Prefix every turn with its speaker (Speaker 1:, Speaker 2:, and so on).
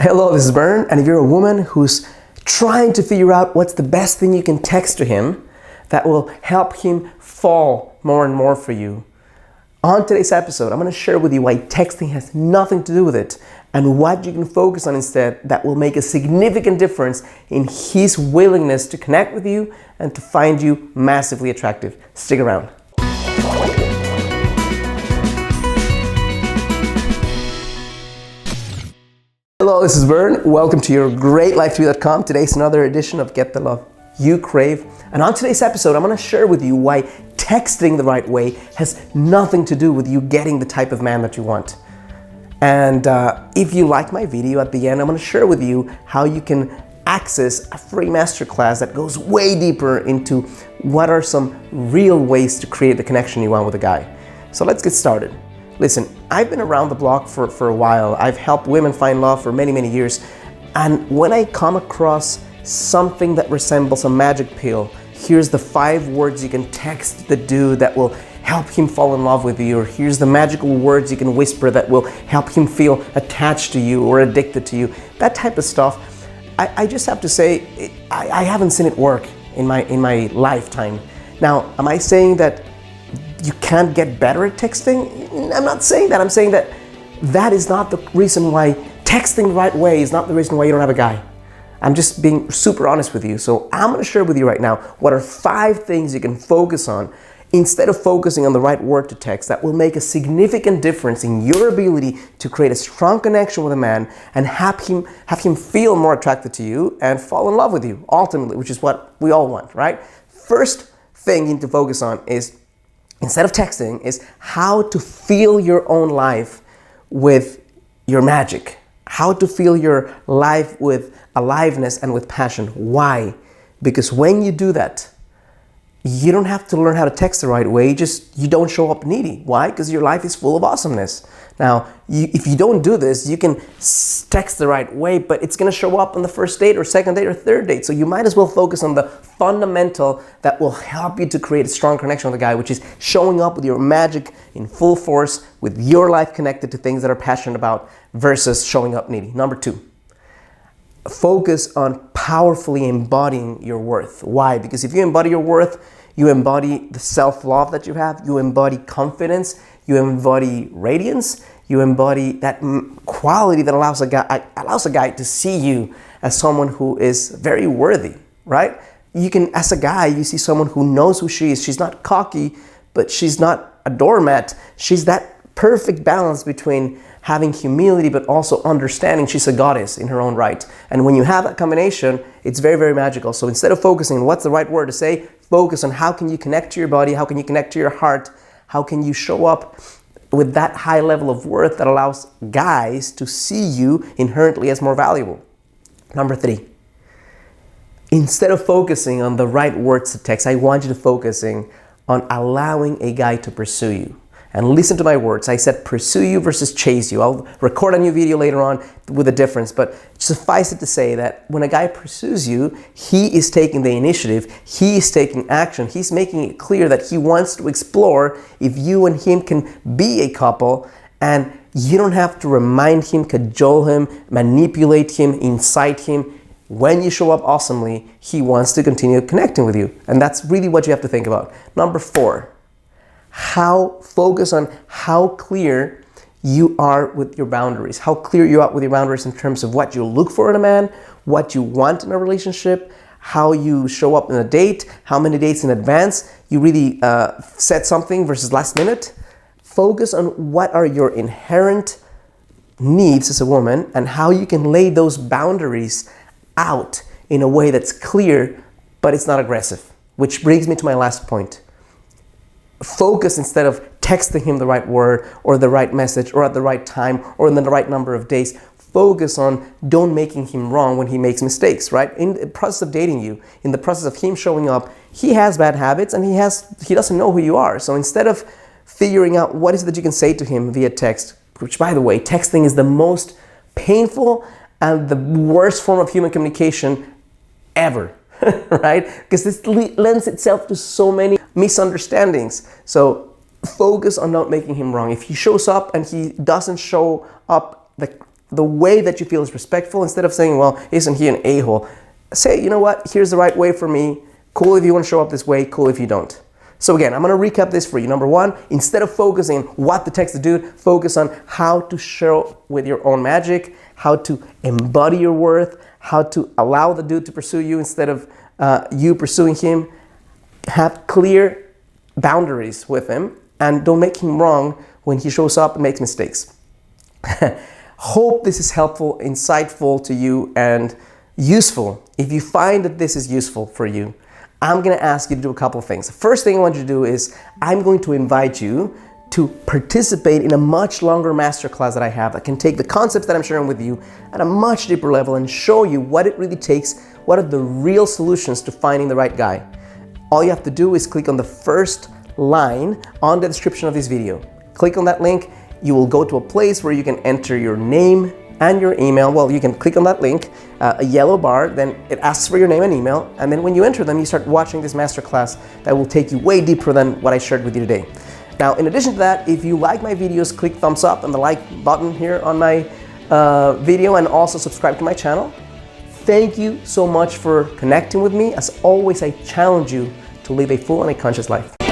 Speaker 1: Hello, this is Bern, and if you're a woman who's trying to figure out what's the best thing you can text to him that will help him fall more and more for you, on today's episode, I'm going to share with you why texting has nothing to do with it and what you can focus on instead that will make a significant difference in his willingness to connect with you and to find you massively attractive. Stick around. Hello, this is Bern. Welcome to your greatlife3.com. Today's another edition of Get the Love You Crave. And on today's episode, I'm going to share with you why texting the right way has nothing to do with you getting the type of man that you want. And if you like my video at the end, I'm going to share with you how you can access a free masterclass that goes way deeper into what are some real ways to create the connection you want with a guy. So let's get started. Listen, I've been around the block for a while. I've helped women find love for many, many years. And when I come across something that resembles a magic pill, here's the 5 words you can text the dude that will help him fall in love with you, or here's the magical words you can whisper that will help him feel attached to you or addicted to you, that type of stuff. I just have to say, I haven't seen it work in my lifetime. Now, am I saying that you can't get better at texting? I'm not saying that. I'm saying that that is not the reason why texting the right way is not the reason why you don't have a guy. I'm just being super honest with you. So I'm going to share with you right now what are 5 things you can focus on instead of focusing on the right word to text that will make a significant difference in your ability to create a strong connection with a man and have him feel more attracted to you and fall in love with you ultimately, which is what we all want, right? First thing you need to focus on is, instead of texting, is how to fill your own life with your magic. How to fill your life with aliveness and with passion. Why? Because when you do that, you don't have to learn how to text the right way, you don't show up needy. Why? Because your life is full of awesomeness. Now, if you don't do this, you can text the right way, but it's going to show up on the first date or second date or third date. So you might as well focus on the fundamental that will help you to create a strong connection with the guy, which is showing up with your magic in full force, with your life connected to things that are passionate about versus showing up needy. Number 2. Focus on powerfully embodying your worth. Why? Because if you embody your worth, you embody the self-love that you have, you embody confidence, you embody radiance, you embody that quality that allows a guy to see you as someone who is very worthy, right? You can, as a guy, you see someone who knows who she is. She's not cocky, but she's not a doormat. She's that perfect balance between having humility but also understanding she's a goddess in her own right. And when you have that combination, it's very, very magical. So instead of focusing on what's the right word to say, focus on how can you connect to your body, how can you connect to your heart, how can you show up with that high level of worth that allows guys to see you inherently as more valuable. Number 3, instead of focusing on the right words to text, I want you to focusing on allowing a guy to pursue you. And listen to my words. I said pursue you versus chase you. I'll record a new video later on with a difference, but suffice it to say that when a guy pursues you, he is taking the initiative, he is taking action, he's making it clear that he wants to explore if you and him can be a couple, and you don't have to remind him, cajole him, manipulate him, incite him. When you show up awesomely, he wants to continue connecting with you. And that's really what you have to think about. Number 4. Focus on how clear you are with your boundaries, how clear you are with your boundaries in terms of what you look for in a man, what you want in a relationship, how you show up in a date, how many dates in advance you really set something versus last minute. Focus on what are your inherent needs as a woman and how you can lay those boundaries out in a way that's clear, but it's not aggressive. Which brings me to my last point. Focus, instead of texting him the right word or the right message or at the right time or in the right number of days, focus on don't making him wrong when he makes mistakes, right? In the process of dating you, in the process of him showing up, he has bad habits and he doesn't know who you are. So instead of figuring out what is it that you can say to him via text, which by the way, texting is the most painful and the worst form of human communication ever. Right? Because this lends itself to so many misunderstandings. So focus on not making him wrong. If he shows up and he doesn't show up the way that you feel is respectful. Instead of saying, well, isn't he an a-hole? Say, you know what, here's the right way for me. Cool if you want to show up this way, cool if you don't. So again, I'm going to recap this for you. Number one, instead of focusing on what to text the dude, focus on how to show with your own magic, how to embody your worth, how to allow the dude to pursue you instead of you pursuing him. Have clear boundaries with him and don't make him wrong when he shows up and makes mistakes. Hope this is helpful, insightful to you, and useful. If you find that this is useful for you, I'm going to ask you to do a couple of things. The first thing I want you to do is I'm going to invite you to participate in a much longer masterclass that I have that can take the concepts that I'm sharing with you at a much deeper level and show you what it really takes, what are the real solutions to finding the right guy. All you have to do is click on the first line on the description of this video. Click on that link. You will go to a place where you can enter your name and your email. Well, you can click on that link, a yellow bar, then it asks for your name and email, and then when you enter them, you start watching this masterclass that will take you way deeper than what I shared with you today. Now, in addition to that, if you like my videos, click thumbs up and the like button here on my video, and also subscribe to my channel. Thank you so much for connecting with me. As always, I challenge you to live a full and a conscious life.